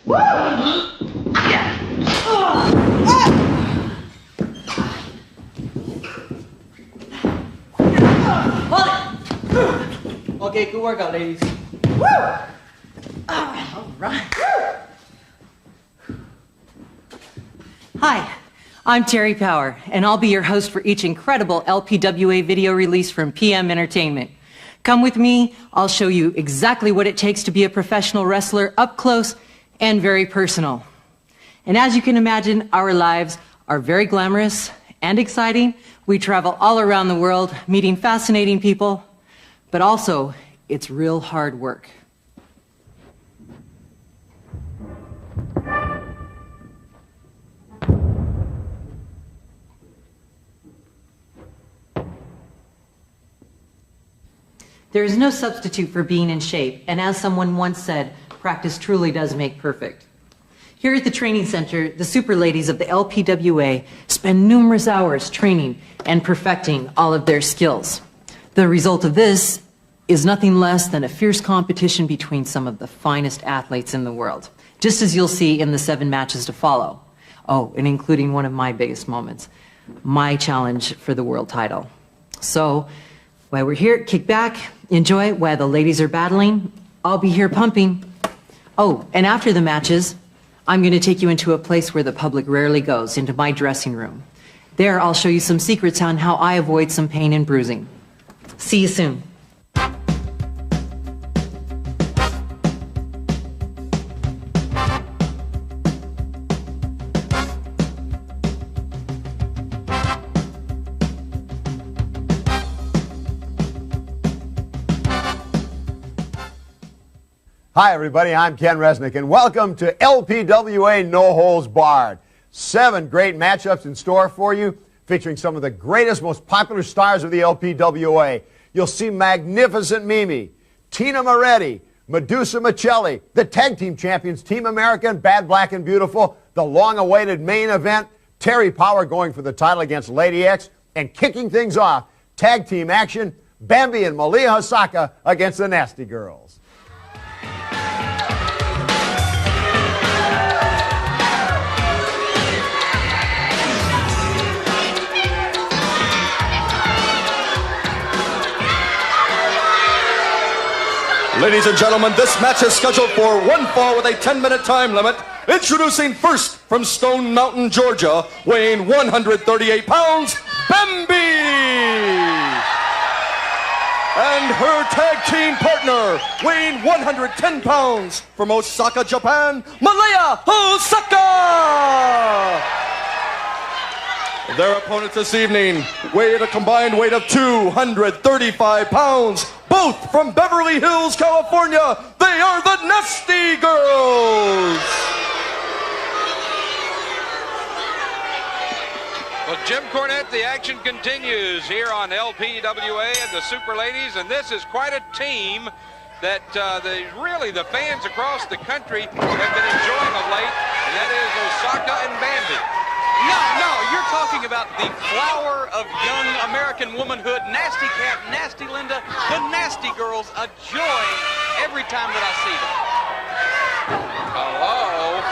Okay, good workout, ladies. Woo! All right. Hi, I'm Terry Power, and I'll be your host for each incredible LPWA video release from PM Entertainment. Come with me, I'll show you exactly what it takes to be a professional wrestler up close and very personal. And as you can imagine, our lives are very glamorous and exciting. We travel all around the world, meeting fascinating people, but also, it's real hard work. There is no substitute for being in shape, and as someone once said, practice truly does make perfect. Here at the training center, the super ladies of the LPWA spend numerous hours training and perfecting all of their skills. The result of this is nothing less than a fierce competition between some of the finest athletes in the world, just as you'll see in the 7 matches to follow. Oh, and including one of my biggest moments, my challenge for the world title. So, while we're here, kick back, enjoy while the ladies are battling. I'll be here pumping. Oh, and after the matches, I'm going to take you into a place where the public rarely goes, into my dressing room. There, I'll show you some secrets on how I avoid some pain and bruising. See you soon. Hi, everybody. I'm Ken Resnick, and welcome to LPWA No Holds Barred. 7 great matchups in store for you, featuring some of the greatest, most popular stars of the LPWA. You'll see Magnificent Mimi, Tina Moretti, Medusa Michelli, the tag team champions Team America and Bad Black and Beautiful, the long-awaited main event, Terry Power going for the title against Lady X, and kicking things off, tag team action, Bambi and Malia Hosaka against the Nasty Girls. Ladies and gentlemen, this match is scheduled for 1 fall with a 10-minute time limit. Introducing first from Stone Mountain, Georgia, weighing 138 pounds, Bambi! And her tag team partner, weighing 110 pounds, from Osaka, Japan, Malia Hosaka! Their opponents this evening weigh at a combined weight of 235 pounds. Both from Beverly Hills, California. They are the Nasty Girls. Well, Jim Cornette, the action continues here on LPWA and the Super Ladies, and this is quite a team that really the fans across the country have been enjoying of late, and that is Osaka and Bambi. No, you're talking about the flower of young American womanhood, Nasty Cat, Nasty Linda, the Nasty Girls, a joy every time that I see them. Hello?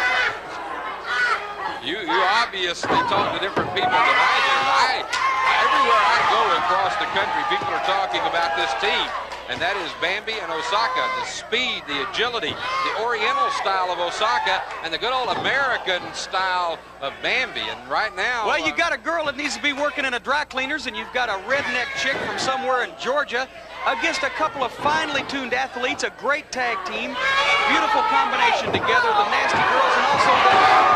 You obviously talk to different people than I do. Everywhere I go across the country, people are talking about this team. And that is Bambi and Osaka, the speed, the agility, the Oriental style of Osaka, and the good old American style of Bambi. And right now... Well, you got a girl that needs to be working in a dry cleaners, and you've got a redneck chick from somewhere in Georgia against a couple of finely tuned athletes, a great tag team, beautiful combination together, the Nasty Girls, and also,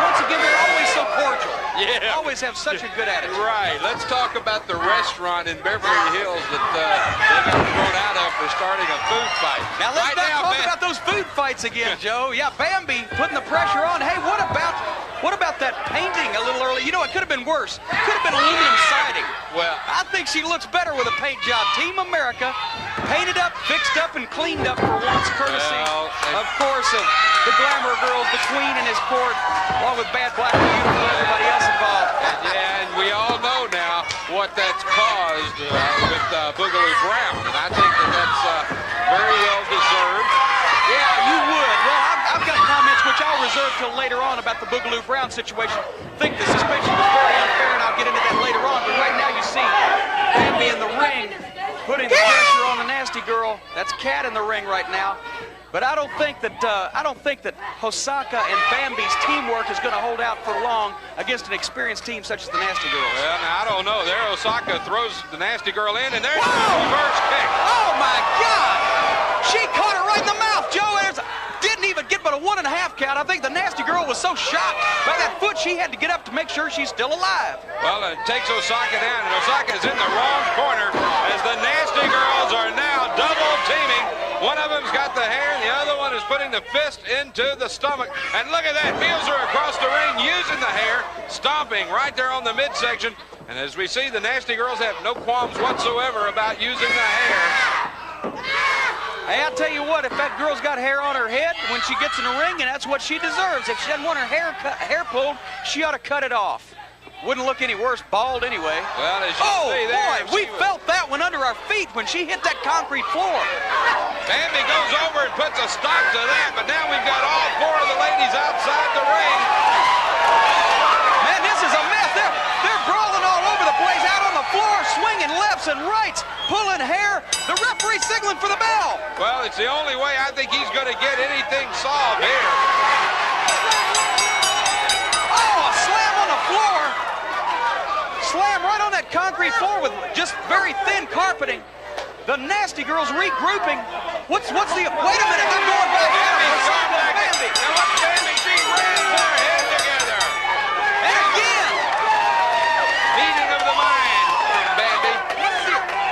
once again, they're always so cordial. Yeah. Always have such a good attitude. Right. Let's talk about the restaurant in Beverly Hills that they got thrown out of for starting a food fight. Now let's not talk about those food fights again, Joe. Yeah, Bambi putting the pressure on. Hey, what about that painting a little early? You know, it could have been worse. It could have been aluminum siding. Well, I think she looks better with a paint job. Team America, painted up, fixed up, and cleaned up for once, courtesy, of course, of the Glamour Girls, the Queen and his court, along with Bad Black and Beautiful, everybody else involved. And we all know now what that's caused with Boogaloo Brown, and I think that's very well deserved. Yeah, you would. Well, I've got comments with which I'll reserve till later on about the Boogaloo Brown situation. I think the suspension was very unfair, and I'll get into that later on. But right now you see Bambi in the ring putting the pressure on the Nasty Girl. That's Kat in the ring right now. But I don't think that Hosaka and Bambi's teamwork is going to hold out for long against an experienced team such as the Nasty Girls. Well, now, I don't know. There, Hosaka throws the Nasty Girl in, and there's the reverse kick. Oh, my God! She caught her right in the mouth, Joe. Didn't even get but a 1.5 count. I think the Nasty Girl was so shocked by that foot, she had to get up to make sure she's still alive. Well, it takes Hosaka down, and Hosaka is in the wrong corner as the Nasty Girls are now double teaming. One of them's got the hair, and the other one is putting the fist into the stomach. And look at that, wheels her across the ring using the hair, stomping right there on the midsection. And as we see, the Nasty Girls have no qualms whatsoever about using the hair. Hey, I'll tell you what, if that girl's got hair on her head when she gets in the ring, and that's what she deserves. If she doesn't want her hair pulled, she ought to cut it off. Wouldn't look any worse bald anyway. Well, as you see there, boy, we felt that one under our feet when she hit that concrete floor. Bambi goes over and puts a stop to that, but now we've got all four of the ladies outside the ring. Man, this is a mess. They're brawling all over the place, out on the floor, swinging lefts and rights, pulling hair. The referee signaling for the bell. Well, it's the only way I think he's going to get anything solved here. Oh, a slam on the floor. Slam right on that concrete floor with just very thin carpeting. The Nasty Girls regrouping. What's the, wait a minute, they're going back. Bambi. Now look, Bambi, she rams her head together. And again. Meeting of the mind from Bambi.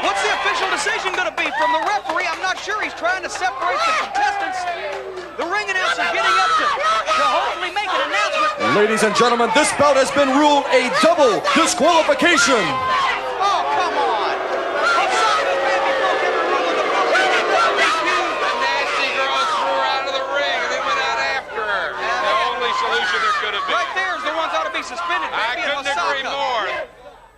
What's the official decision going to be from the referee? I'm not sure. He's trying to separate the contestants. The ring announcer getting up to hopefully make an announcement. Ladies and gentlemen, this bout has been ruled a double disqualification. Oh, come on. Hosaka Bambi broke every rule in the book. The Nasty Girls threw her out of the ring and then went out after her. The only solution there could have been. Right there is the ones ought to be suspended. I Bambi and couldn't agree Hosaka. more.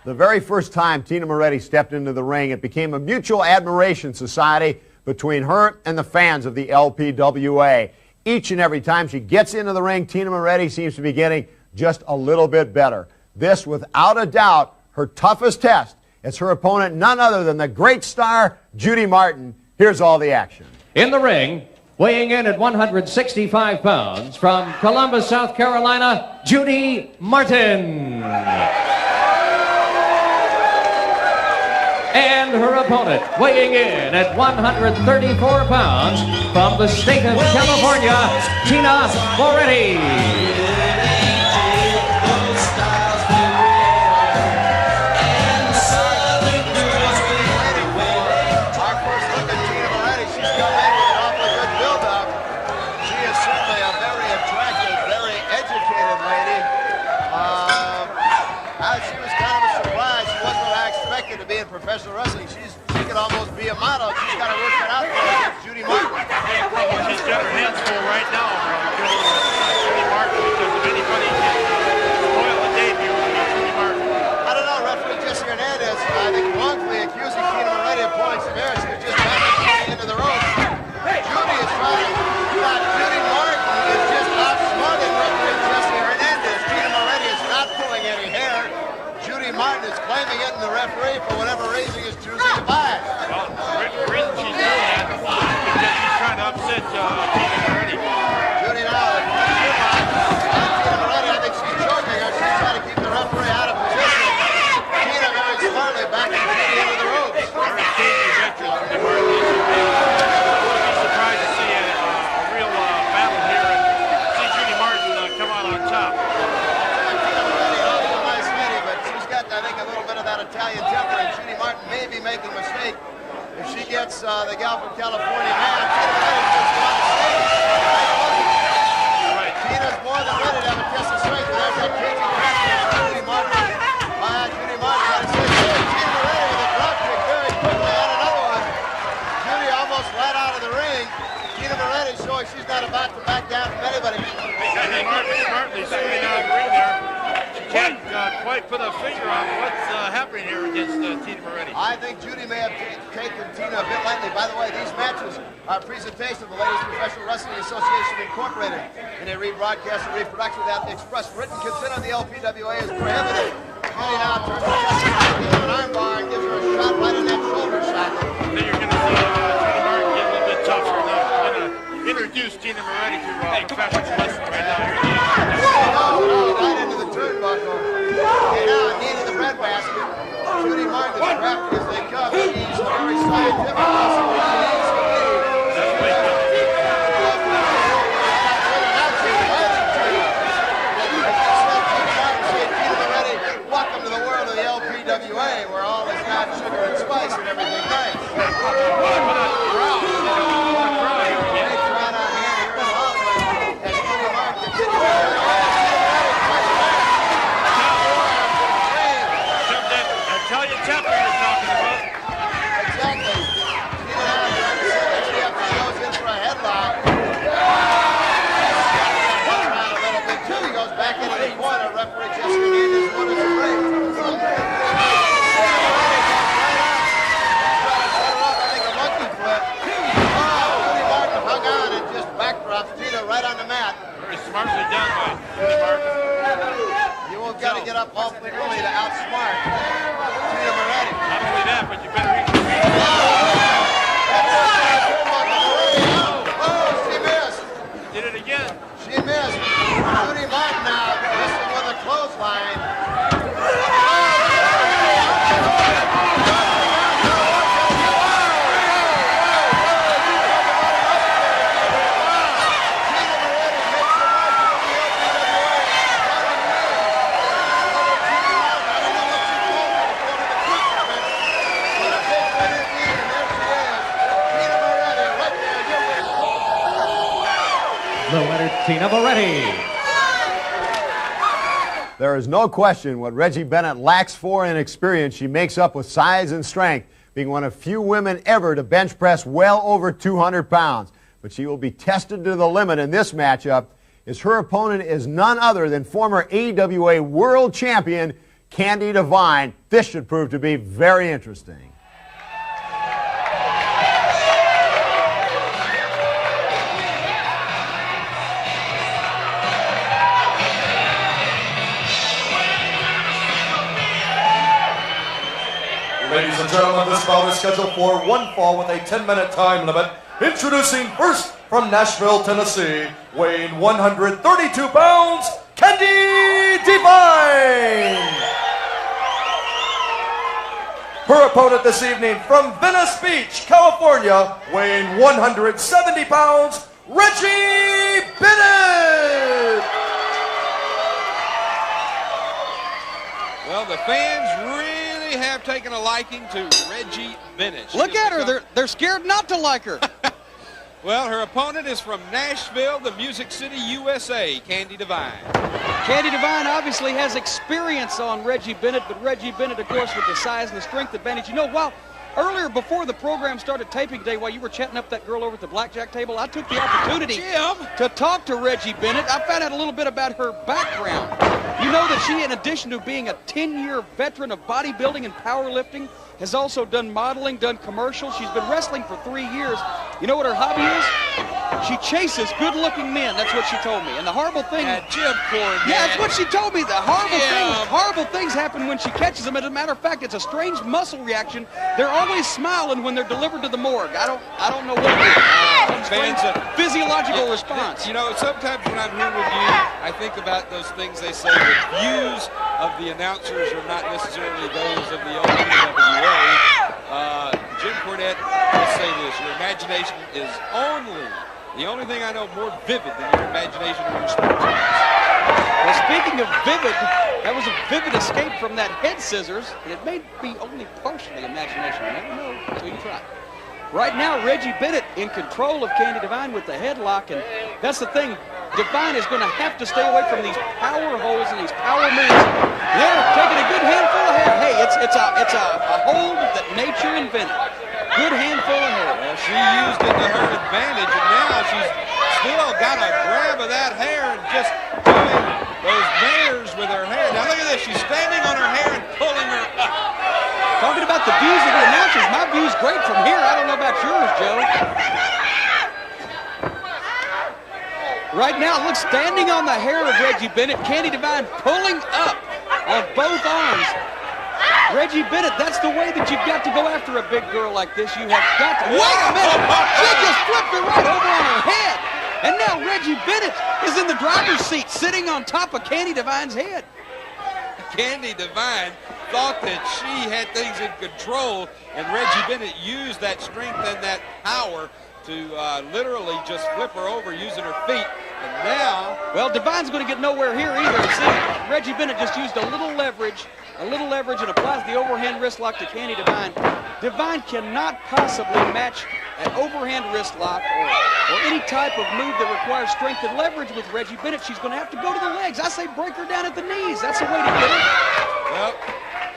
The very first time Tina Moretti stepped into the ring, it became a mutual admiration society between her and the fans of the LPWA. Each and every time she gets into the ring, Tina Moretti seems to be getting just a little bit better. This, without a doubt, her toughest test. It's her opponent, none other than the great star, Judy Martin. Here's all the action. In the ring, weighing in at 165 pounds, from Columbus, South Carolina, Judy Martin. And her opponent, weighing in at 134 pounds, from the state of California, Tina Moretti. Professional wrestling, she could almost be a model. She's got to work it out for Judy Martin. She's got her hands full right now from Judy Martin because if anybody can spoil a debut, it would be Judy Martin. I don't know, referee Jesse Hernandez, I think wrongfully accusing Tina Moretti of pulling some hair. She was just backing into the ropes. Judy is trying to, Judy Martin is just outsmarting referee Jesse Hernandez. Tina Moretti is not pulling any hair. Judy Martin is claiming it, and the referee, for whatever reason, is choosing to buy it. Well, the reason she's doing that is because she's trying to upset Tina Moretti. Judy now, Tina Moretti, I think she's choking her. She's trying to keep the referee out of position. Tina very smartly backing Judy into the ropes. Very engaging veteran, Judy Martin. I wouldn't be surprised to see a real battle here and see Judy Martin come out on top. I think a little bit of that Italian temper, and Judy Martin may be making a mistake if she gets the gal from California mad. Right. Tina's more than ready to have a test of strength, but there's that caging pressure. Judy Martin. Judy Martin trying to say, Tina Moretti with a drop kick very quickly on another one. Judy almost right out of the ring. Tina Moretti showing she's not about to back down from anybody. I think Martin is smartly swinging out of the ring there. She can't quite put a finger on what's happening here against Tina Moretti. I think Judy may have taken Tina a bit lightly. By the way, these matches are a presentation of the Ladies Professional Wrestling Association Incorporated. In a rebroadcast and reproduction without the express written consent of the LPWA is prohibited. Judy now turns to Jessica an arm bar and gives her a shot right on that shoulder shot. I think you're going to see Judy Martin get a little bit tougher. Now we're going to introduce Tina Moretti to professional wrestling right now. Right into the turnbuckle. Okay, now knee to the breadbasket. Judy Martin is crafty as they come. She's very scientific. Welcome to the world of the LPWA, where all is not sugar and spice and everything nice. Italian temper you're talking about. Exactly. She goes in for a headlock. Around a little bit too. He goes back into the corner. Referee Jessica gave this one as a break. I think a monkey flip. Judy Martin hung on and just backdrops Tina right on the mat. Very smartly done by Judy Martin. You won't got to get up awfully early to outsmart Tina Moretti. Not only that, but you better reach the ring. Oh, she missed. Did it again. She missed. Judy Martin now missing with a clothesline. The winner, Tina Moretti. There is no question what Reggie Bennett lacks for in experience, she makes up with size and strength, being one of few women ever to bench press well over 200 pounds. But she will be tested to the limit in this matchup, as her opponent is none other than former AWA World Champion Candy Devine. This should prove to be very interesting. Ladies and gentlemen, this bout is scheduled for one fall with a 10-minute time limit. Introducing first from Nashville, Tennessee, weighing 132 pounds, Candy Devine. Her opponent this evening from Venice Beach, California, weighing 170 pounds, Reggie Bennett. Well, the fans really have taken a liking to Reggie Bennett. Look at her. They're scared not to like her. Well, her opponent is from Nashville, the Music City, USA, Candy Devine. Candy Devine obviously has experience on Reggie Bennett, but Reggie Bennett, of course, with the size and the strength advantage. You know, while earlier, before the program started taping today, while you were chatting up that girl over at the blackjack table, I took the opportunity to talk to Reggie Bennett. I found out a little bit about her background. You know that she, in addition to being a 10-year veteran of bodybuilding and powerlifting, has also done modeling, done commercials. She's been wrestling for 3 years. You know what her hobby is? She chases good-looking men. That's what she told me. And the horrible thing... Jim Cornette. Yeah, that's what she told me. The horrible things happen when she catches them. As a matter of fact, it's a strange muscle reaction. They're always smiling when they're delivered to the morgue. I don't know what it is. Some strange physiological response. You know, sometimes when I'm here with you, I think about those things they say. The views of the announcers are not necessarily those of the LPWA. Jim Cornette, let's say this, your imagination is the only thing I know more vivid than your imagination of your sports. Well, speaking of vivid, that was a vivid escape from that head scissors, and it may be only partially imagination. You never know until you try. Right now, Reggie Bennett in control of Candy Devine with the headlock, and that's the thing. Devine is going to have to stay away from these power holds and these power moves. They're taking a good handful of hair. Hey, it's a hold that nature invented. Good handful of hair. Well, she used it to her advantage, and now she's still got a grab of that hair and just doing those mares with her hair. Now look at this. She's standing on her hair and pulling her up. Talking about the views of the announcers, my view's great from here. I don't know about yours, Joe. Right now, look, standing on the hair of Reggie Bennett, Candy Divine pulling up on both arms. Reggie Bennett, that's the way that you've got to go after a big girl like this. You have got to. Wait a minute! She just flipped her right over on her head. And now Reggie Bennett is in the driver's seat, sitting on top of Candy Divine's head. Candy Divine thought that she had things in control, and Reggie Bennett used that strength and that power to literally just flip her over using her feet. And now, well, Divine's going to get nowhere here either. See, Reggie Bennett just used a little leverage, and applies the overhand wrist lock to Candy Divine. Divine cannot possibly match an overhand wrist lock or any type of move that requires strength and leverage with Reggie Bennett. She's going to have to go to the legs. I say break her down at the knees. That's the way to get her. well,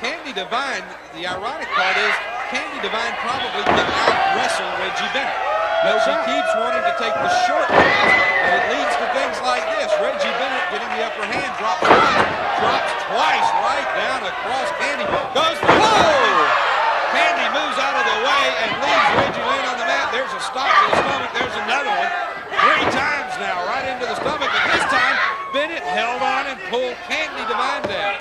Candy Divine, the ironic part is Candy Divine probably can out-wrestle Reggie Bennett. But she keeps wanting to take the short route, and it leads to things like this. Reggie Bennett getting the upper hand, drops once, drops twice, right down across Candy. Goes for Candy moves out of the way and leaves Reggie laying on the mat. There's a stop to the stomach. There's another one. 3 times now, right into the stomach. But this time, Bennett held on and pulled Candy Divine down.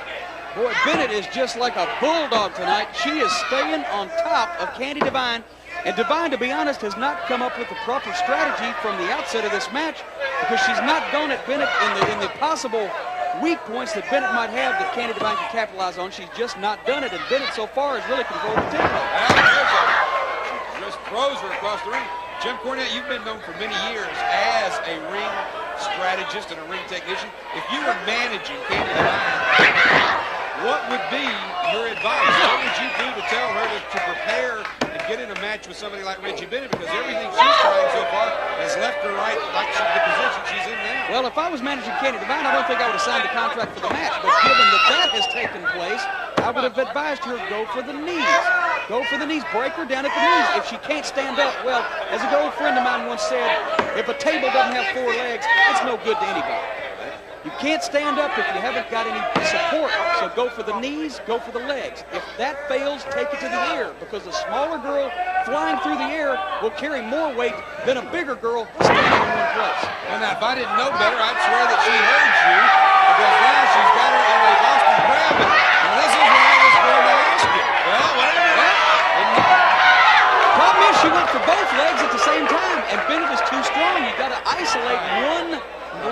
Boy, Bennett is just like a bulldog tonight. She is staying on top of Candy Divine. And Divine, to be honest, has not come up with the proper strategy from the outset of this match, because she's not gone at Bennett in the possible weak points that Bennett might have that Candy Divine can capitalize on. She's just not done it, and Bennett so far has really controlled the tempo. She just throws her across the ring. Jim Cornette, you've been known for many years as a ring strategist and a ring technician. If you were managing Candy Divine, what would be your advice? What would you do to tell her to prepare and get in a match with somebody like Reggie Bennett? Because everything she's trying so far has left her right like the position she's in now. Well, if I was managing Candy Divine, I don't think I would have signed a contract for the match. But given that has taken place, I would have advised her go for the knees. Go for the knees. Break her down at the knees. If she can't stand up, well, as an old friend of mine once said, if a table doesn't have 4 legs, it's no good to anybody. You can't stand up if you haven't got any support. So go for the knees, go for the legs. If that fails, take it to the ear, because a smaller girl flying through the air will carry more weight than a bigger girl standing in one place. Well, now, if I didn't know better, I'd swear that she heard you, because now she's got her in a Boston Crab. And this is what I was going to ask you. Well, wait a minute. Problem is, she went for both legs at the same time, and Bennett is too strong. You've got to isolate one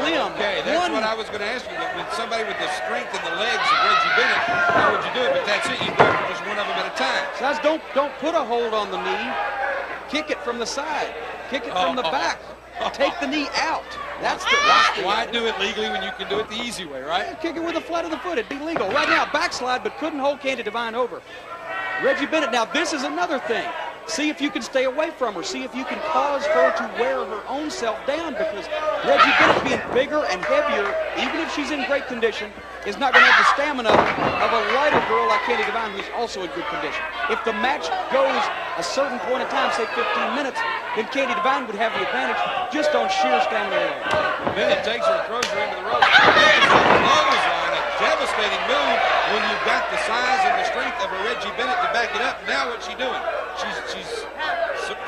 limb. Okay, that's what I was going to ask you. With somebody with the strength in the legs of Reggie Bennett, how would you do it? But that's it. You go for just one of them at a time. Guys, don't put a hold on the knee. Kick it from the side. Kick it from the back. Take the knee out. That's the why do it legally when you can do it the easy way, right? Yeah, kick it with the flat of the foot. It'd be legal. Right now, backslide, but couldn't hold Candy Divine over. Reggie Bennett, now this is another thing. See if you can stay away from her. See if you can cause her to wear her own self down, because Reggie Bennett, being bigger and heavier, even if she's in great condition, is not going to have the stamina of a lighter girl like Candy Divine, who's also in good condition. If the match goes a certain point in time, say 15 minutes, then Candy Divine would have the advantage just on sheer stamina alone. Bennett takes her and throws her into the ropes. Clothesline, a devastating move when you've got the size and the strength of a Reggie Bennett to back it up. Now what's she doing? She's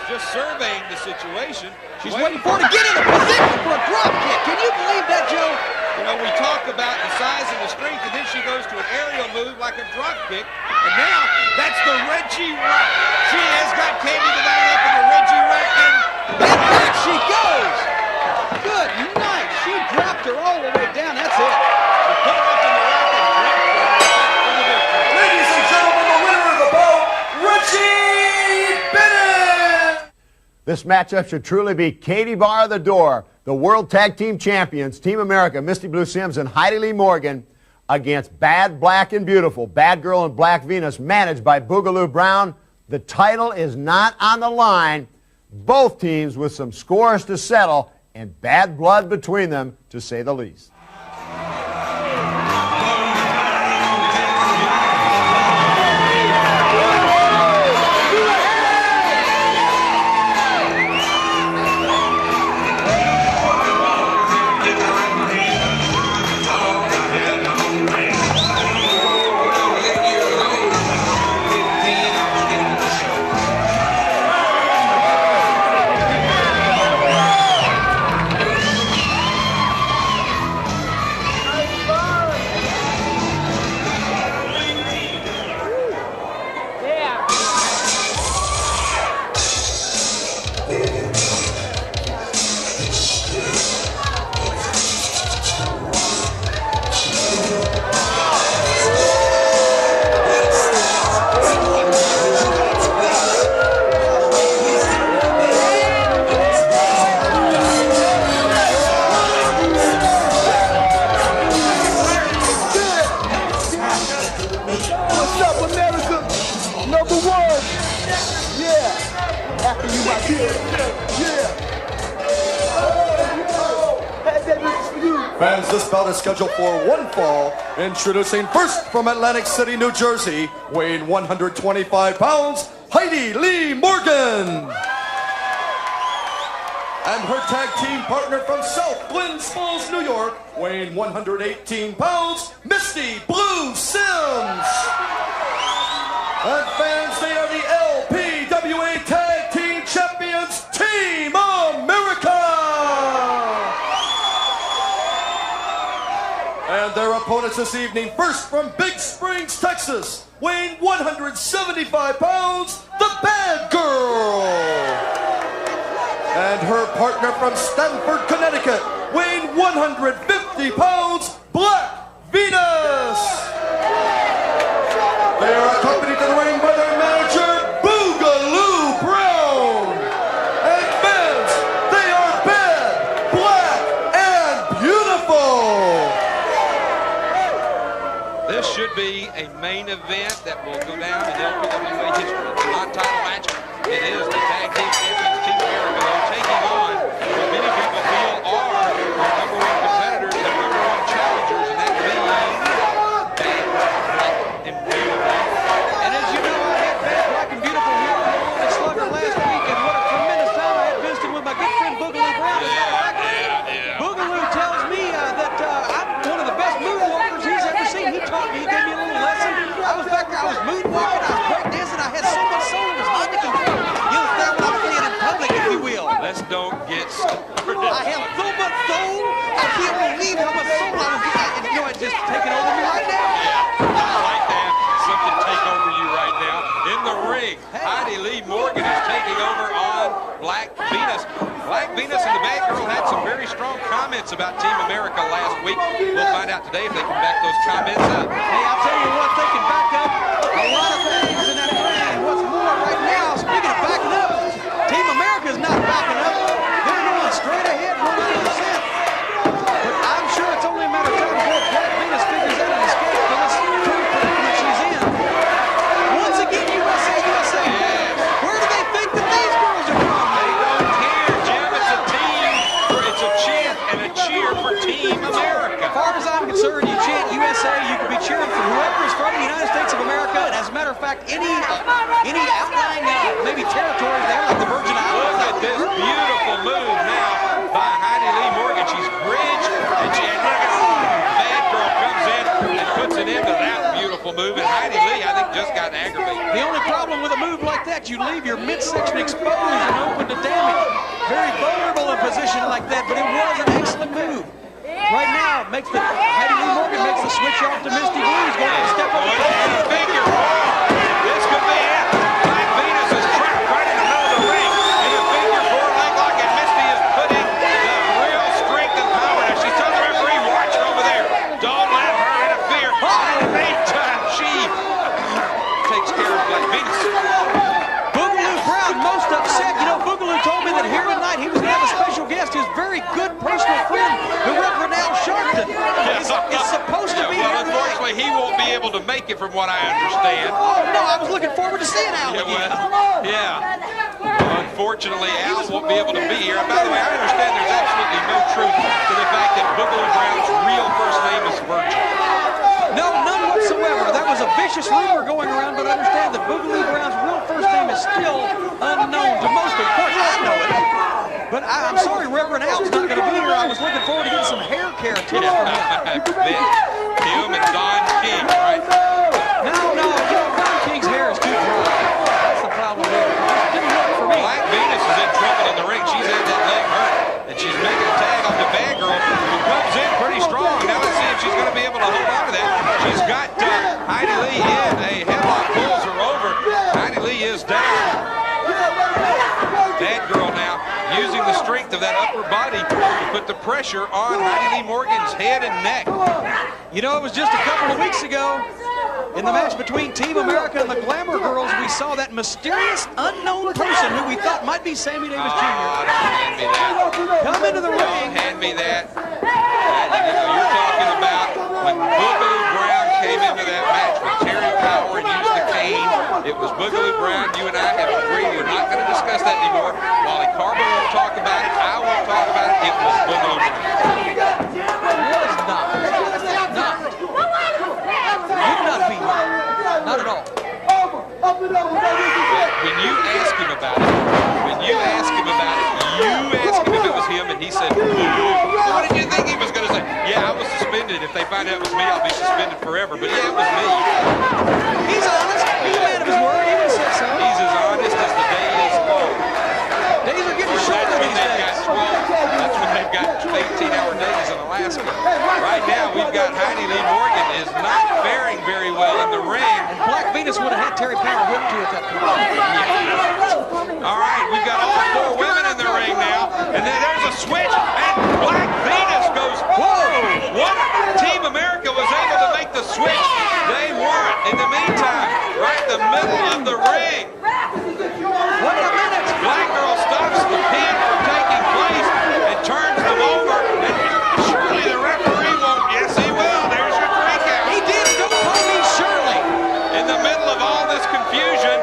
just surveying the situation. She's waiting for her to get in a position for a drop kick. Can you believe that, Joe? You know, we talk about the size and the strength, and then she goes to an aerial move like a drop kick. And now, that's the Reggie rack. She has got Candy Divine up in the Reggie rack, and back she goes. Good night. She dropped her all the way down. That's it. She put her up in the rack and dropped her for the victory. Ladies and gentlemen, the winner of the bout, Reggie Bennett! This matchup should truly be Katie Bar the Door, the World Tag Team Champions, Team America, Misty Blue Sims and Heidi Lee Morgan, against Bad Black and Beautiful, Bad Girl and Black Venus, managed by Boogaloo Brown. The title is not on the line. Both teams with some scores to settle and bad blood between them, to say the least. one. Yeah. After you, my kid. Yeah. Hey, baby, this is for you. Fans, this bout is scheduled for one fall. Introducing first from Atlantic City, New Jersey, weighing 125 pounds, Heidi Lee Morgan. And her tag team partner from South Glens Falls, New York, weighing 118 pounds, Misty Blue Sims. And fans, they are the LPWA Tag Team Champions, Team America. And their opponents this evening, first from Big Springs, Texas, weighing 175 pounds, the Bad Girl. And her partner from Stamford, Connecticut, weighing 150 pounds, Black Venus. They are accompanied to the ring by their manager, Boogaloo Brown. And fans, they are bad, black, and beautiful. This should be a main event that will go down in LPWA history. It's a non-title match. It is the Tag Team Champions, Team America, though, taking on what many people feel are the number one competitors, the number one challengers, and that being Bad, Black, and Beautiful. And as you know, I had Bad, Black, and Beautiful here on the Lone Slugger last week, and what a tremendous time I had visiting with my good friend Boogaloo Brown. Boogaloo tells me that I'm one of the best moonwalkers he's ever seen. He taught me, he gave me a little lesson. I was back there, I was moonwalking, I was breakdancing, I had so much soul, it was hard to control. You understand what I'm saying in public, if you will. Let's don't get started. I have so much soul, I can't believe how much soul I was getting. You know, it's just taking over me right now. Yeah, I like that. Something take over you right now. In the ring, Heidi Lee Morgan is taking over on Black Venus. Black Venus and the Bad Girl had some very strong comments about Team America last week. We'll find out today if they can back those comments up. Hey, I'll tell you what, they can back up a lot of things in that ring. And what's more, right now, speaking of backing up, Team America's not backing up. They're going straight ahead, 100%. But I'm sure it's only a matter of time before Black Venus figures out an escape for this current predicament she's in. Once again, USA, USA. Where do they think that these girls are from? They don't care, Jim. It's a team. It's a chant and a cheer for Team America. As far as I'm concerned, you chant USA, you could be cheering for whoever is from the United States of America. And as a matter of fact, any outlying maybe territories there, like the Virgin Islands. Look at this beautiful move now by Heidi Lee Morgan. She's bridged, and look at Bad Girl comes in and puts it into that beautiful move. And Heidi Lee, I think, just got aggravated. The only problem with a move like that, you leave your midsection exposed and open to damage. Very vulnerable in a position like that, but it was an excellent move. Right now, Heidi Lee Morgan makes the switch off to Misty Blue. He's going to step up the figure. This could be it. Black Venus is trapped right in the middle of the ring in a figure four leg lock, and Misty is putting the real strength and power. Now she's telling the referee, watch her over there. Don't let her interfere. In the meantime, she takes care of Black Venus. Boogaloo Brown most upset. You know, Boogaloo told me that here tonight he was going to have a special guest, his very good personal friend, the Reverend Al Sharpton. Is supposed to be here tonight. Unfortunately, he won't be able to make it from what I understand. Oh, no, I was looking forward to seeing Al again. Unfortunately, Al won't be able to be here. And by the way, I understand there's absolutely no truth to the fact that Boogaloo Brown's real first name is Virgil. No, none whatsoever. That was a vicious rumor going around, but understand that Boogaloo Brown's real first name is still unknown to most. Of course, I know it. But I'm sorry, Reverend Al's not going to be here. I was looking forward to getting some hair care tips from him. I bet. Him and Don King, right? No, Don King's hair is too dry. That's the problem there. It didn't work for me. Black Venus is in trouble in the ring. She's had that leg hurt, and she's making a tag on the Bad Girl, who comes in pretty strong. Now let's see if she's going to be able to hold on to that. She's got Heidi Lee in. A headlock pulls her over. Heidi Lee is down. Bad Girl now using the strength of that upper body to put the pressure on Heidi Lee Morgan's head and neck. You know, it was just a couple of weeks ago in the match between Team America and the Glamour Girls, we saw that mysterious unknown person who we thought might be Sammy Davis Jr. Don't hand me that. Come into the ring. Don't hand me that. You're talking about when Boogaloo Brown came into that match with Terry Power and used the Wayne. It was Boogaloo Brown. You and I have agreed we're not going to discuss that anymore. Wally Carver won't talk about it. I won't talk about it. It was Boogaloo Brown. Would not be. Not at all. When you ask him about it, you ask him if it was him, and he said, what did you think he was going to say? Yeah, I was suspended. If they find out it was me, I'll be suspended forever. But yeah, it was me. He's honest. He's a man of his word. He would say so. He's as honest as the day is long. Days are getting shorter these days. That's when they've got 18-hour days in Alaska. Right now, we've got Heidi Lee Morgan is not faring very well in the ring. And Black Venus would have had Terry Power whipped to at that point. All right, we've got all 4 women in the ring now. And then there's a switch, and Black Venus goes, whoa! What? Team America was able to make the switch. They weren't. In the meantime, right in the middle of the ring, Wait a minute. Black Girl stops the pin from taking place and turns them over. And surely the referee won't. Yes, he will. There's your 3 count. He did. Don't call me Shirley. In the middle of all this confusion,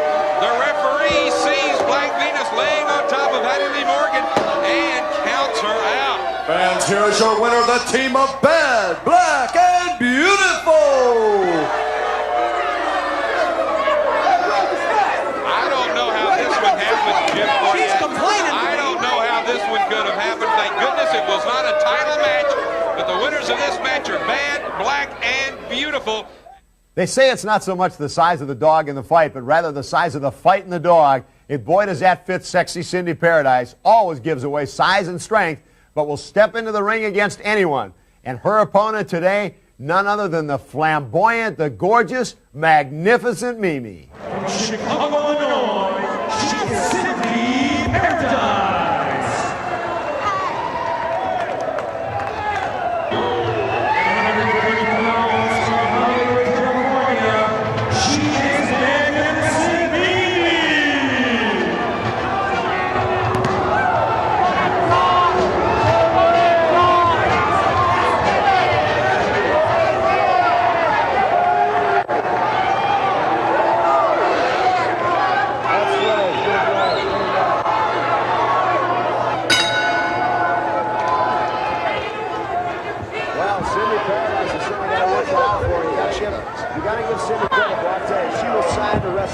the referee sees Black Venus laying on top of Heidi Lee Morgan and counts her out. Fans, here is your winner, the team of Bad, Black, and Beautiful. I don't know how this one happened, Jim Cornette. She's complaining. I don't know how this one could have happened. Thank goodness it was not a title match. But the winners of this match are Bad, Black, and Beautiful. They say it's not so much the size of the dog in the fight, but rather the size of the fight in the dog. If boy does that fit sexy Cindy Paradise, always gives away size and strength, but will step into the ring against anyone. And her opponent today, none other than the flamboyant, the gorgeous, magnificent Mimi. Chicago, Illinois, she is Cindy Paradise.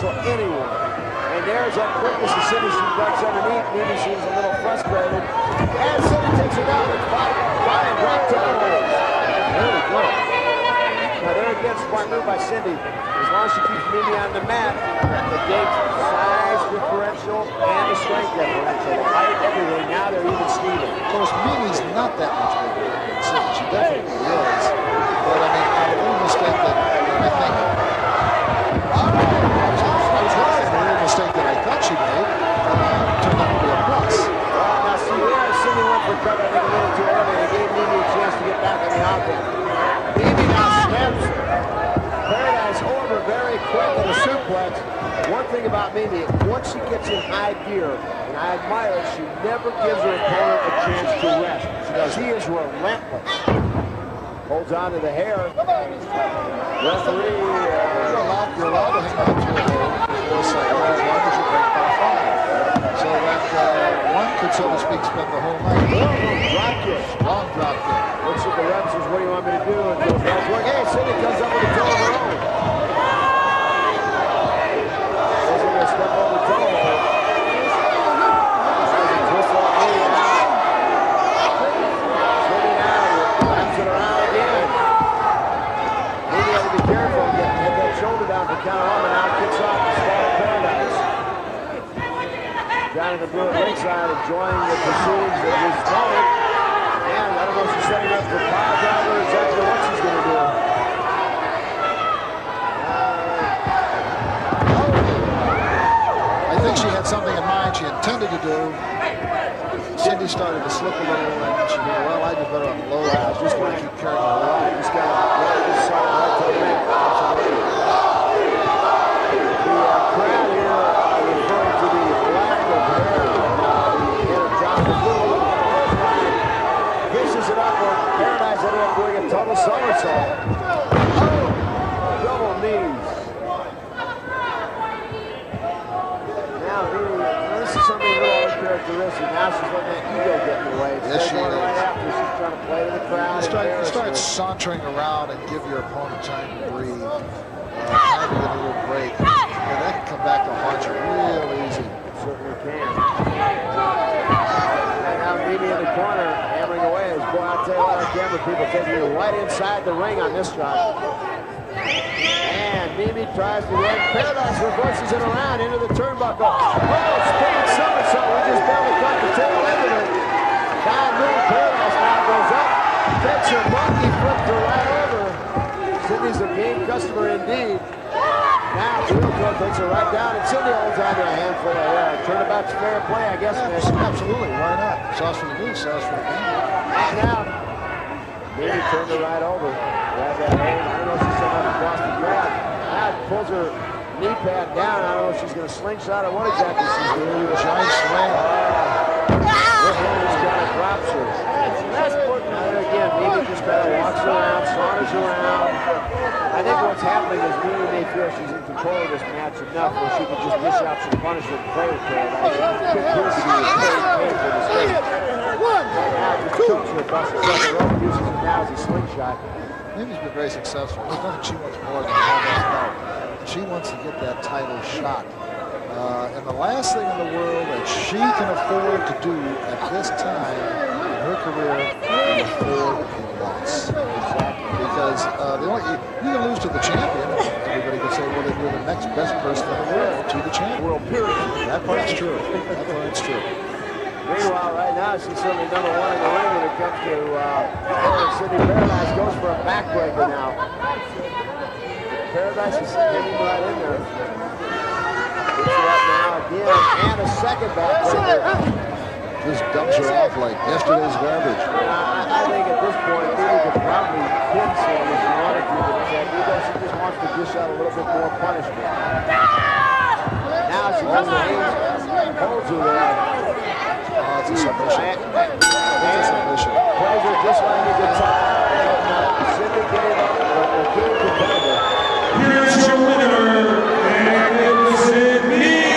Anyone. And there's that quickness as soon as she ducks underneath. Maybe she's a little frustrated. And Cindy takes her down with 5 drop toe holds. Really good. Now there again, smart move by Cindy. As long as she keeps Mimi on the mat, the game's size differential and the strength differential. The height, everything. Now they're even Steven. Of course, Mimi's not that much bigger than Cindy. She definitely is. But I mean, a little mistake that I think. Mistake that I thought she made turned out to be a plus. Now see there, Cindy went for cover, I think a little too early. They gave Mimi a chance to get back on the offense. Mimi now steps Paradise over very quick in a suplex. One thing about Mimi, once she gets in high gear, and I admire it, she never gives her opponent a chance to rest. She is relentless. Holds on to the hair. Referee, you're allowed to hang on to it. As long as you break by 5. So that one could, so to speak, spend the whole night. Drop kick. Long drop kick. Looks at the ref, says, what do you want me to do? And goes, hey, Cindy comes up with a toe of her own. Says we're going to step over the toe hold. Twist off Cindy out. Cindy now, wraps it around again. Maybe you have to be careful. Get that shoulder down for count on, and now kicks off the Star Paradise. Down in the blue at ringside, enjoying the proceedings that we started. And I don't know if she's setting up for power driver, exactly what she's going to do. I think she had something in mind she intended to do. Cindy started to slip a little, and she said, well, I just better unload. I was just going to keep carrying her around. Just got to let this song right to the ring. The crowd here referring to the lack of hair. Pushes it upward. Paradise ended up doing a total somersault. Oh! Double knees. something a little uncharacteristic. Now she's letting that ego get in the way. Yes, she is. Right after she's trying to play to the crowd. You start sauntering around and give your opponent time to breathe. Time to get a little break. And that can come back to haunt you real easy. It certainly can. And now Mimi in the corner, hammering away. Boy, I'll tell you what, our camera people taking you right inside the ring on this shot. And Mimi tries to win. Paradise reverses it around into the turnbuckle. Oh, spinning somersault. We just barely caught the tail end of it. Don Moon Paradise now goes up. Takes her monkey, flips her right over. Cindy's a game customer indeed. Now Wheelthrow takes her right down, and Cindy holds on to a handful of hair. Turnabout's fair play, I guess. Absolutely, why not? Sauce for the goose, sauce for the game. And now, Mimi turned her right over. Grab that hold. I don't know if she's somehow across the grab. Now pulls her knee pad down. I don't know if she's going to slingshot or what exactly she's doing. A giant slam. He's got to drop her. And again, Mimi just kind of walks around, saunters around. I think what's happening is Mimi may feel she's in control of this match enough where she can just dish out some punishment and play with Paradise. She appears to be paid for this game. Now just chokes her across the second rope, uses it now as a slingshot. Mimi's been very successful. There's nothing she wants more than to have that belt. She wants to get that title shot. And the last thing in the world that she can afford to do at this time in her career is afford a loss. Because you can lose to the champion. Everybody can say, well, you're the next best person in the world to the champion. World period. That part's true. That part's true. Meanwhile, right now, she's certainly number one in the ring when it comes to Cindy Paradise. Goes for a backbreaker now. Paradise is hanging right in there. Gets her up now again, and a second backbreaker. Just dumps her off like yesterday's garbage. I think at this point, Mimi could probably pin Sam if she wanted to, but she just wants to dish out a little bit more punishment. Now she does the hands, holds her there. Oh, it's a submission. It's a submission. Plays her just like a guitar. Cindy gave up, but the game competitive. Here's your winner, Magnificent Mimi.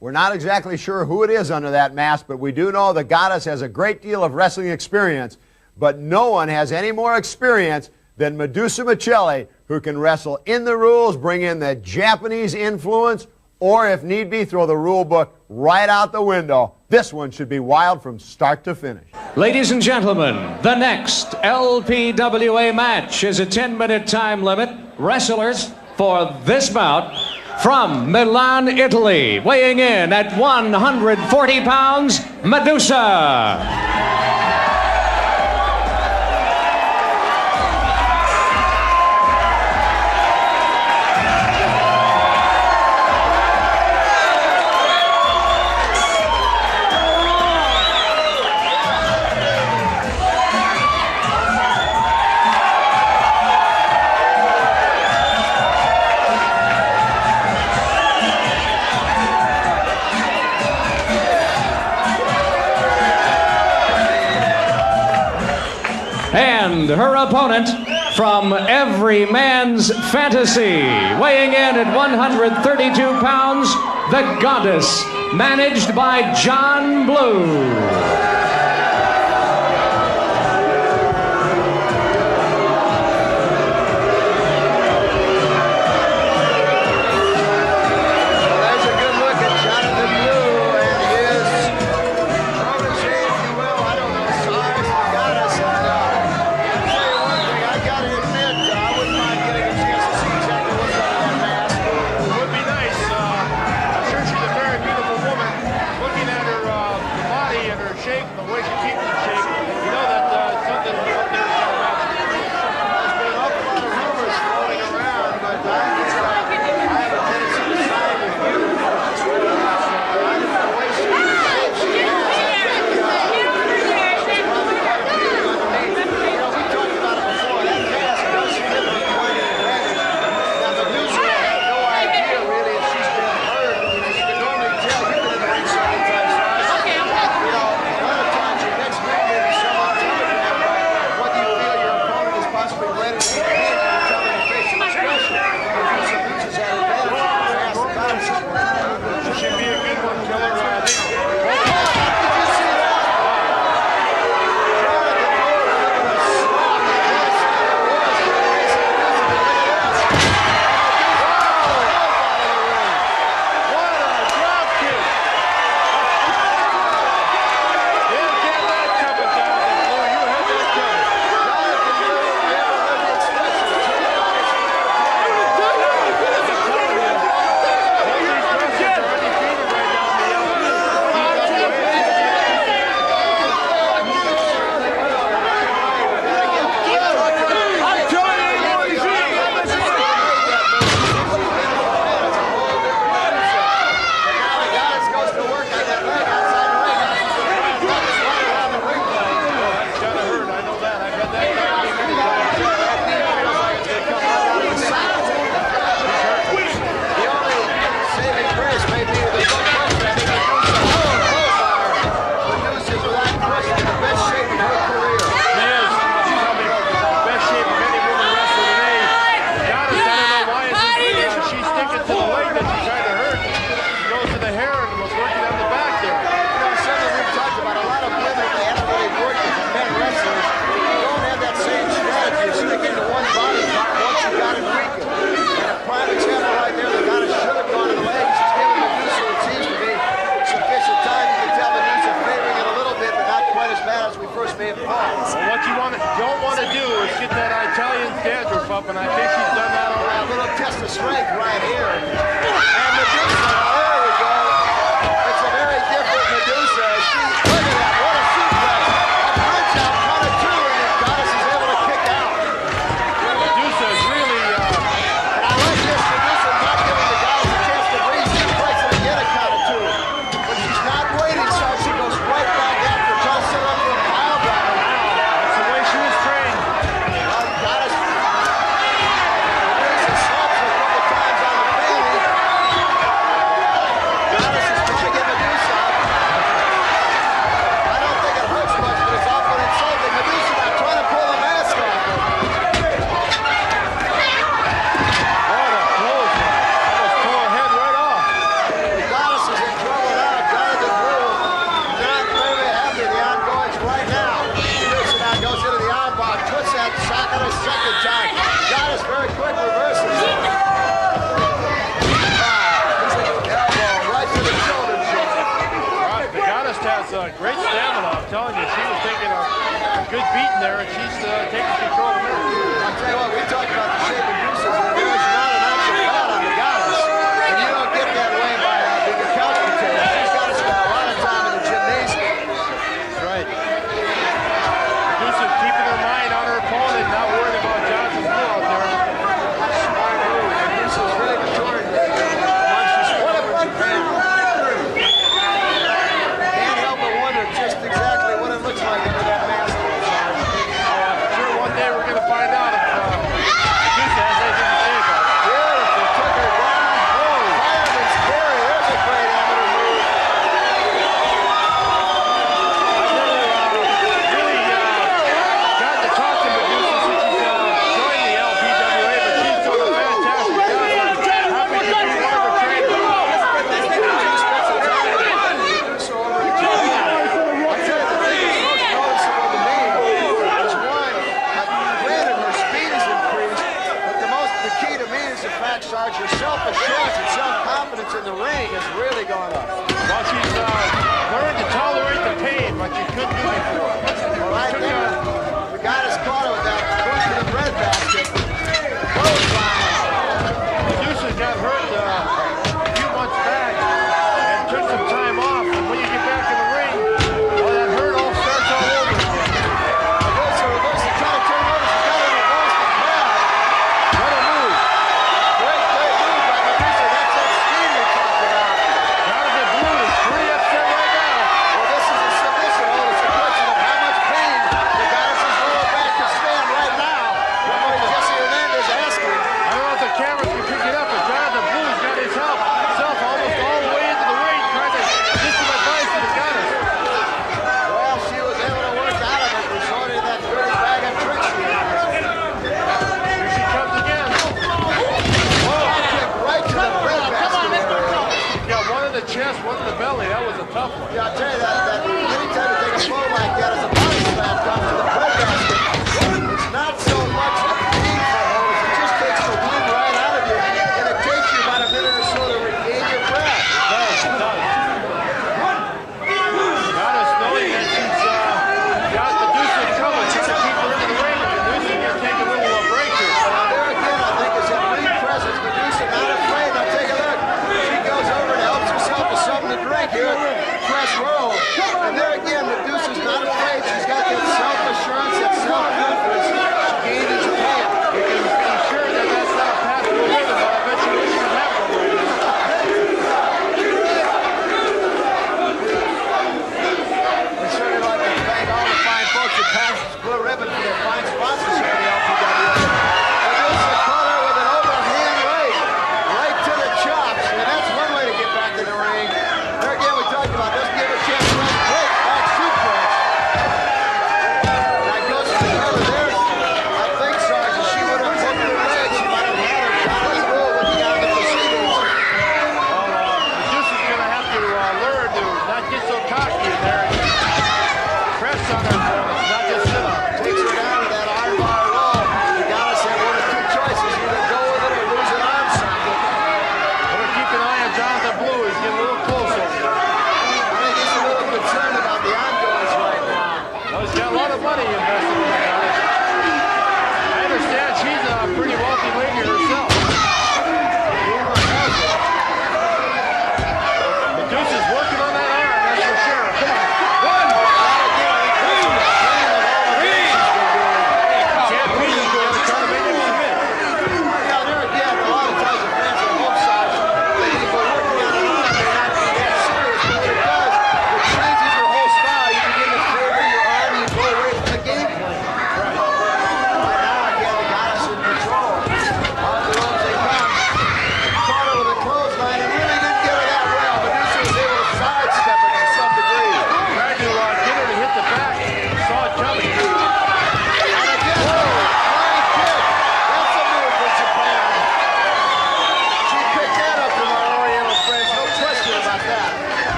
We're not exactly sure who it is under that mask, but we do know the goddess has a great deal of wrestling experience, but no one has any more experience than Medusa Michelli, who can wrestle in the rules, bring in the Japanese influence, or if need be, throw the rule book right out the window. This one should be wild from start to finish. Ladies and gentlemen, the next LPWA match is a 10-minute time limit. Wrestlers for this bout from Milan, Italy, weighing in at 140 pounds, Medusa. And her opponent from every man's fantasy, weighing in at 132 pounds, the Goddess, managed by John Blue. Shape real test of strength right here. And Medusa, there we go. It's a very different Medusa. Look at that, what a suplex. A punch out, count of two, and Goddess is able to kick out. Medusa is really, And I like this, Medusa not giving the Goddess a chance to breathe. She breaks it again, a count of two. But she's not waiting, so she goes right back after, tries to set up for a pile driver now. that's the way she was trained. Goddess slaps her a couple times on the fanny. Goddess is trying to get Medusa up. I don't think it hurts much, but it's awful insulting. Medusa now trying to pull the mask off. What a clothesline. Almost tore her head right off. The Goddess is in trouble now. Jonathan Brew not very happy with the ongoings right now. Medusa now goes into the armbar, puts that socket a second time. Goddess very quick reverses it. Elbow right to the shoulder joint. The Goddess has great stamina. I'm telling you, she was taking a good beating there, and she's taking control of her. I'll tell you what, we talked about the shape of Medusa, and there's not an ounce of fat on the Goddess. And you don't get that way by being a couch potato. She's got to spend a lot of time in the gymnasium. That's right. Medusa keeping her mind on her opponent, not worried about Johnson Blue out there. Smart move. Medusa's really matured once she's over in Japan. Can't help but wonder just exactly what it looks like under that mask. I'm sure one day we're going to find out if Medusa has anything to say about it. Beautiful, took her down. Oh, fireman's carry. There's a great amateur move. I've never really gotten to talk to Medusa since she's joined the LPWA, but she's doing a fantastic job. I'm happy to be one of her trainers. Sarge, your self-assurance and self-confidence in the ring has really gone up. Well, she's learned to tolerate the pain, but she couldn't do before. Well, right there, the Goddess caught her with that boot to the breadbasket. Medusa got hurt a few months back and took some time off. And when you get back in the ring, well, that hurt all starts all over again. Medusa reverses, trying to turn over. She's got her in the Boston crab. What a move. Great move by Medusa. That's that speed we talked about. Jonathan Blue is pretty upset right now. Well, this is a submission hold. It's a question of how much pain the Goddess's lower back can stand right now. Referee Jesse Hernandez asking. I don't know if the cameras can pick it up, but Jonathan Blue's got himself almost all the way into the ring trying to get some advice to the Goddess. Well, she was able to work out of it, resorting to that dirty bag of tricks she has. Here she comes again. Kick right to the breadbasket area. She got one in the chest, one in the belly. That was a tough one. Yeah, I'll tell you that anytime you take a blow like that as a body slam comes to the breadbasket, it's not so much a painful hold as it just takes the wind right out of you, and it takes you about a minute or so to regain your breath. Goddess knowing that she's got Medusa in trouble, trying to keep her into the ring, and Medusa can take a little break here. There again, I think it's a ring presence. Medusa not afraid. Now take a look. She goes over and helps herself with something to drink here. Press row. And there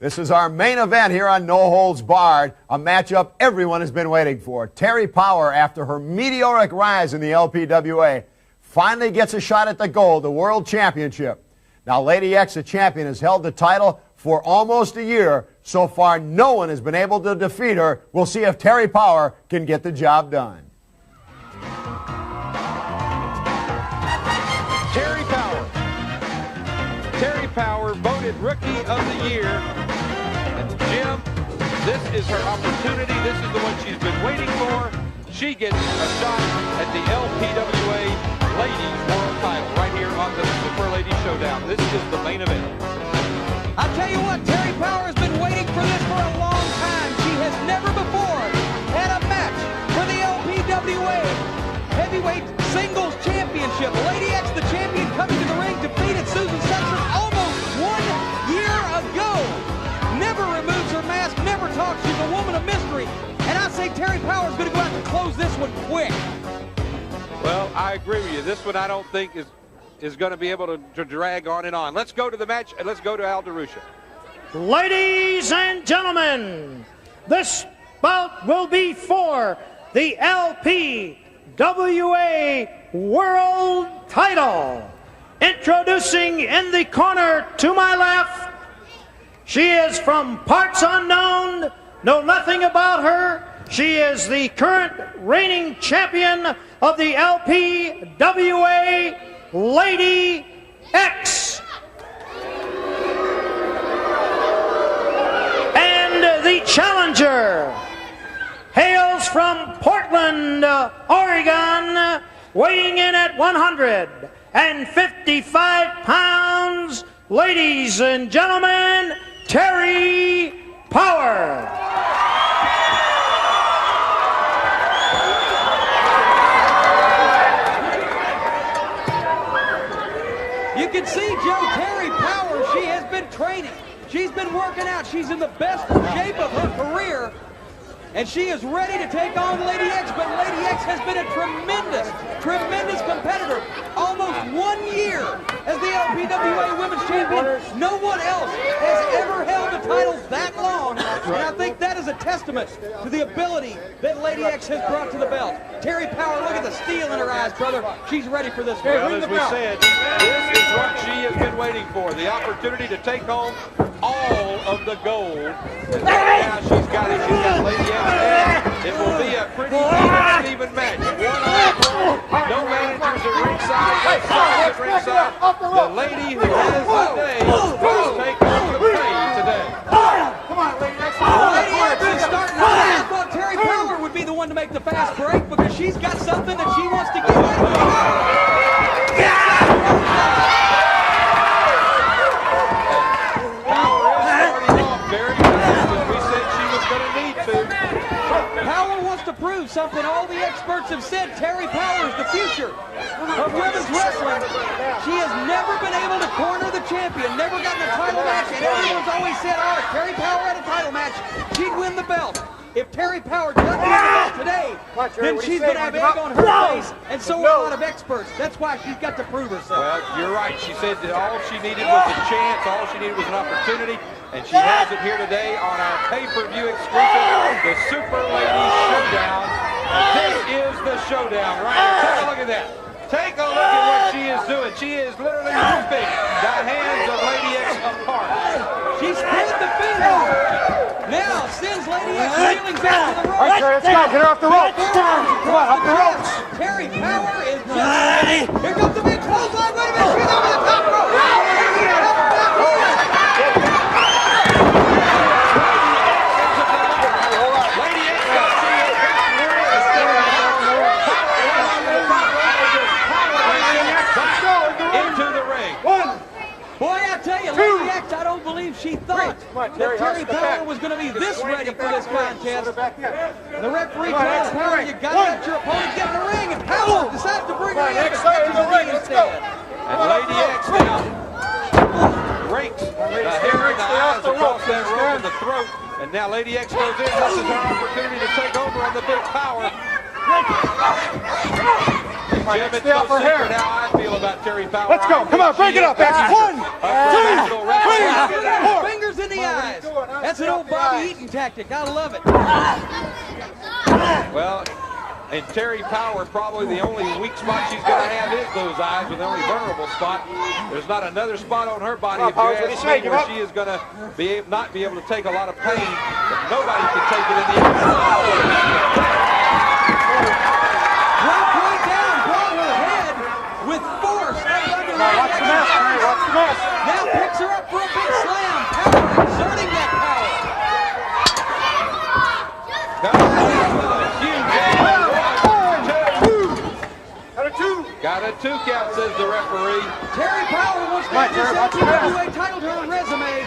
This is our main event here on No Holds Barred, a matchup everyone has been waiting for. Terry Power, after her meteoric rise in the LPWA, finally gets a shot at the gold, the World Championship. Now, Lady X, the champion, has held the title for almost a year. So far, no one has been able to defeat her. We'll see if Terry Power can get the job done. Terry Power. Terry Power voted Rookie of the Year. And Jim, this is her opportunity. This is the one she's been waiting for. She gets a shot at the LPWA Ladies World title right here on the Super Lady Showdown. This is the main event. I'll tell you what, Terry Power has been waiting for this for a long time. She has never before had a match for the LPWA Heavyweight Singles Championship. Lady X, the champion, coming to the ring, defeated Susan Sexton almost 1 year ago. Never removes her mask, never talks. She's a woman of mystery. And I say Terry Power is going to go out and close this one quick. Well, I agree with you. This one I don't think is going to be able to drag on and on. Let's go to the match, and let's go to Al DeRusha. Ladies and gentlemen, this bout will be for the LPWA World title. Introducing in the corner to my left, she is from parts unknown, know nothing about her. She is the current reigning champion of the LPWA Lady X. And the challenger hails from Portland, Oregon, weighing in at 155 pounds. Ladies and gentlemen, Terry Power. You can see, Joe, Terry Power, she has been training. She's been working out. She's in the best shape of her career. And she is ready to take on Lady X, but Lady X has been a tremendous competitor. Almost 1 year as the LPWA Women's Champion. No one else has ever held the title that long. And I think that is a testament to the ability that Lady X has brought to the belt. Terry Power, look at the steel in her eyes, brother. She's ready for this. Well, as we said, this is what she has been waiting for. The opportunity to take home all of the gold. And now she's got it. She's got Lady X. It will be a pretty even match. No managers at ringside, no stars at ringside. The lady who has the day will take home the pay today. Come on, Lady X. Lady X is starting out. I thought Terry Power would be the one to make the fast break because she's got something that she wants to give away. Power wants to prove something all the experts have said. Terry Power is the future of women's wrestling. She has never been able to corner the champion, never gotten a title match, and everyone's always said, oh, if Terry Power had a title match, she'd win the belt. If Terry Power doesn't win the belt today, then she's going to have egg on her face, and so are a lot of experts. That's why she's got to prove herself. Well, you're right. She said that all she needed was a chance, all she needed was an opportunity, and she has it here today on our pay-per-view exclusive, the Super Ladies Showdown. This is the showdown right here. Take a look at that. Take a look at what she is doing. She is literally ripping the hands of Lady X apart. She spread the fingers. Now sends Lady X reeling back to the ropes. All right, Terry, let's go. Get her off the ropes. Come on, up the ropes. Terry Power is just... Here comes the big clothesline. Wait a minute. She's over the top rope. Into the ring. Boy, I tell you, Lady X, I don't believe she thought that Terry Power was going to be this ready for this contest. The referee tells Power, you got to let your opponent get in the ring, and Power decides to bring her in to catch the ring instead. And Lady X now rakes the hair and the eyes across that rope and the throat. And now Lady X goes in. This is her opportunity to take over on the big Power. Jim, it's no secret how I feel about Terry Power. Let's go. Come on, break it up, X. 1, 2, 3, 4. Fingers in the eyes. That's an old Bobby Eaton tactic. I love it. Well, and Terry Power, probably the only weak spot she's going to have is those eyes, with the only vulnerable spot. There's not another spot on her body, if you ask me, where she is going to not be able to take a lot of pain, but nobody can take it in the air. Dropped right down, brought her head with force. Watch the mess, Terry, watch the mess. Now picks her up for a big slam. Power exerting that power. Got a 2 count, says the referee. Terry Power wants to add this LPWA title to her resume.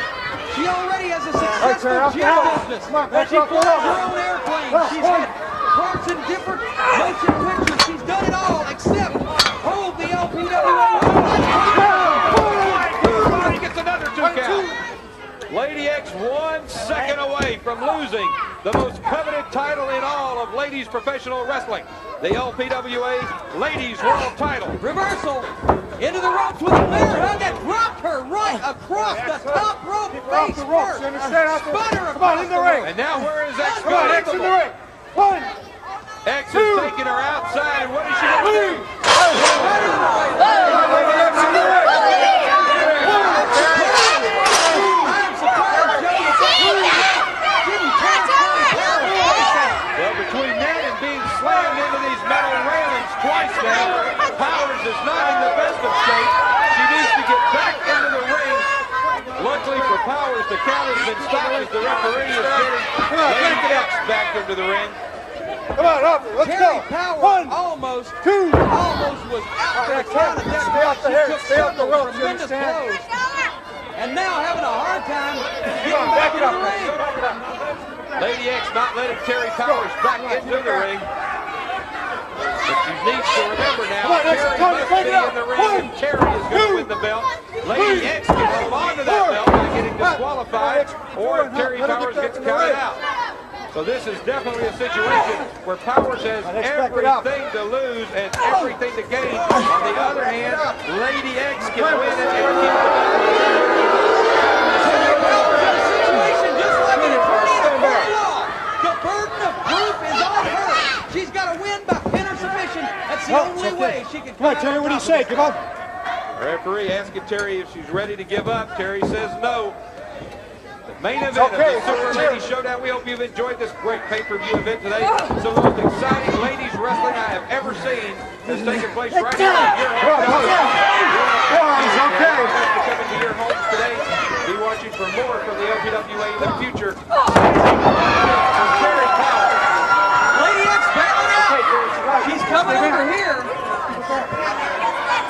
She already has a successful gym business. She flies her own airplane. She's had parts in different motion pictures. She's done it all except hold the LPWA. He gets another 2 count. Lady X 1 second away from losing the most coveted title in all of ladies professional wrestling, the LPWA Ladies World Title. Reversal into the ropes with a bear hug that dropped her right across the top rope. Face first. Spun her across the ring. And now where is X going? X in the ring. 1, X is taking her outside, and what is she going to do? Well, between that and being slammed into these metal railings twice now, Powers is not in the best of shape. She needs to get back into the ring. Luckily for Powers, the count has been stopped as the referee is getting Lady X back into the ring. Come on, up, let's Terry go. Power 1, almost 2. was out for the count at that Stay off the point. hair, She took stay off the several ropes, tremendous understand? blows. And now having a hard time getting back into the ring. Lady X not letting Terry Powers back into the ring. But she needs to remember now, Terry must be in the ring if Terry is going to win the belt. Lady X can hold on to that belt by getting disqualified, or if Terry Powers gets counted out. So this is definitely a situation where Powers has everything to lose and everything to gain. On the other hand, Lady X can win it and keep the belt. The burden of proof is on her. She's got to win by pin or submission. That's the only way she can come out. Terry, what do you say? Give up. Referee asking Terry if she's ready to give up. Terry says no. The main event of the Super Ladies Showdown. We hope you've enjoyed this great pay-per-view event today. It's the most exciting ladies wrestling I have ever seen. It's taking place right now in your home. Coming to your homes today. Be watching for more from the LPWA in the future. Terry Power. Lady X battling out. She's coming over here.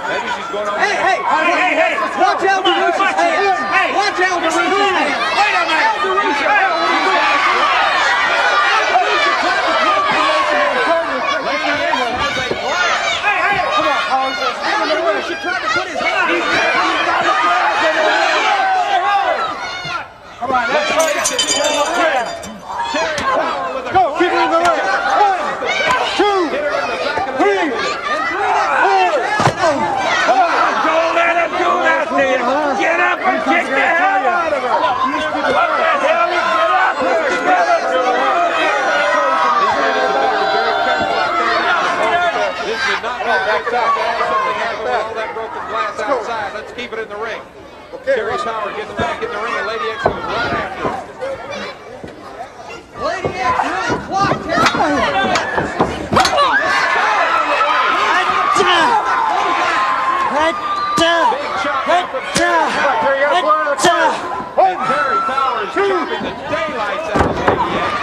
Maybe she's going over. Hey. Watch out for Lucia's hands. Watch out for Lucia's hands. Wait a minute. She tried to put his hand. Come on, that's right. Terry Power with a Go, keep her in the ring. 1, 2, 3, 4. Don't let him do that to you. Get up and kick the hell out of her. What the hell? Get up there. Get up to the ring. This did not be a good time to have something happen with all that broken glass outside. Let's keep it in the ring. Terry Power gets back in the ring and Lady X goes right after her. Lady X really clocked Terry Power. Big chop from Terry. And Terry Power is chopping the daylights out of Lady X.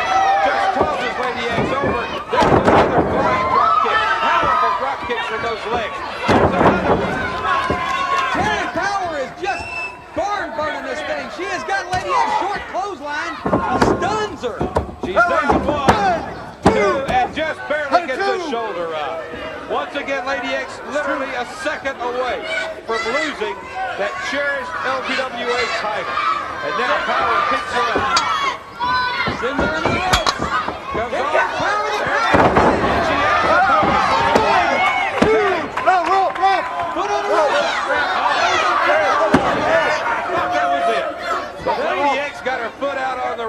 Just tosses Lady X over. There's another flying drop kick. Powerful drop kicks from those legs. There's another one. Terry Power is just barn burning this thing. She has got Lady X short clothesline. Stuns her. She's done 1, 2, and just barely gets the shoulder up. Once again, Lady X literally a second away from losing that cherished LPWA title. And now Power picks her up. Sends her in the ropes. Comes on. Power the And she has the power slam. Foot on the rope. That was it. But Lady X got her foot out on the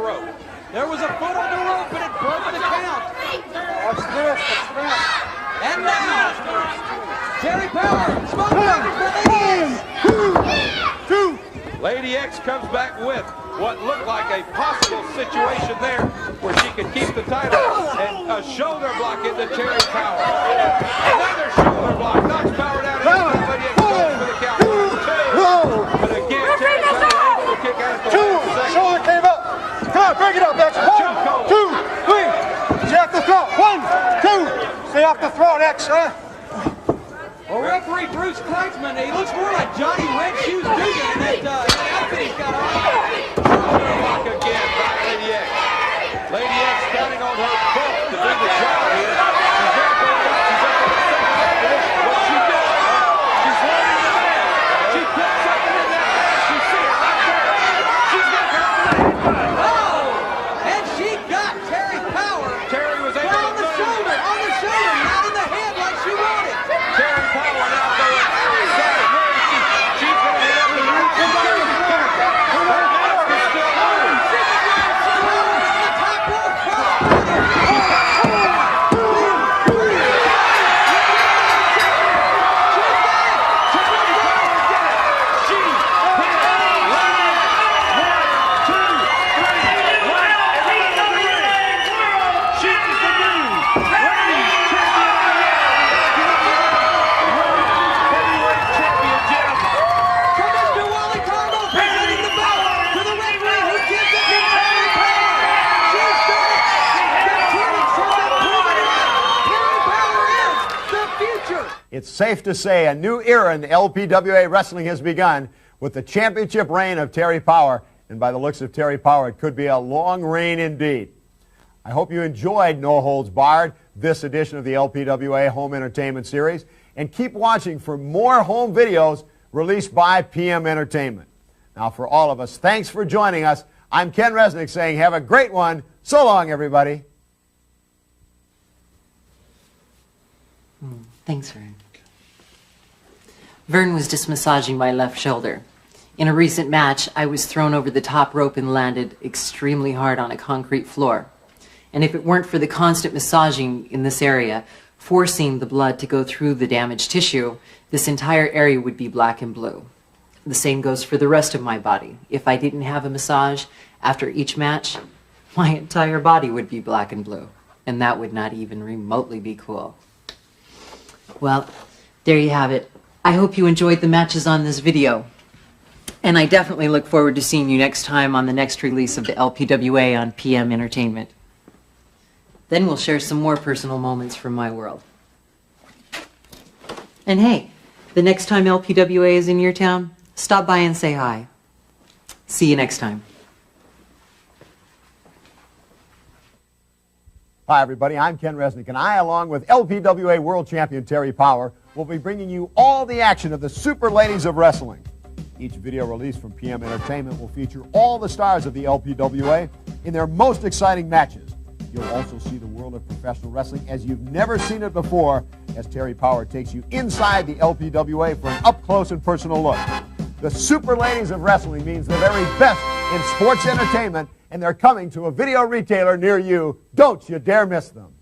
Terry Power, smoke breaker for Lady X. Lady X comes back with what looked like a possible situation there where she could keep the title, and a shoulder block into Terry Power. Another shoulder block knocks Power down. Lady X goes for the count. 1, 2. But again, Terry Power able to kick out at the last second. Shoulder came up. Come on, break it up, X. 1, 2, 3. Stay off the throat. 1, 2. Stay off the throat, X. Well, referee Bruce Kleitzman, he looks more like Johnny Red Shoes Dugan in that outfit he's got on. Shoulder block again by Lady X. Lady X counting on her foot to do the job here. She's not going to she's up in the second position. What she does, she's loading the man. She puts something in that ass. You see it right there. She's making a play. Oh! And she got Terry Power. Terry was able on the shoulder, not in the head like she wanted. Terry Power now going outside. Where is she? She's going to hit up the right. Her mask is still on. It's safe to say a new era in LPWA wrestling has begun with the championship reign of Terry Power. And by the looks of Terry Power, it could be a long reign indeed. I hope you enjoyed No Holds Barred, this edition of the LPWA Home Entertainment Series. And keep watching for more home videos released by PM Entertainment. Now, for all of us, thanks for joining us. I'm Ken Resnick saying have a great one. So long, everybody. Thanks, Vern. Vern was just massaging my left shoulder. In a recent match, I was thrown over the top rope and landed extremely hard on a concrete floor. And if it weren't for the constant massaging in this area, forcing the blood to go through the damaged tissue, this entire area would be black and blue. The same goes for the rest of my body. If I didn't have a massage after each match, my entire body would be black and blue. And that would not even remotely be cool. Well, there you have it. I hope you enjoyed the matches on this video. And I definitely look forward to seeing you next time on the next release of the LPWA on PM Entertainment. Then we'll share some more personal moments from my world. And hey, the next time LPWA is in your town, stop by and say hi. See you next time. Hi, everybody. I'm Ken Resnick, and I, along with LPWA World Champion Terry Power, will be bringing you all the action of the Super Ladies of Wrestling. Each video released from PM Entertainment will feature all the stars of the LPWA in their most exciting matches. You'll also see the world of professional wrestling as you've never seen it before, as Terry Power takes you inside the LPWA for an up-close and personal look. The Super Ladies of Wrestling means the very best in sports entertainment, and they're coming to a video retailer near you. Don't you dare miss them.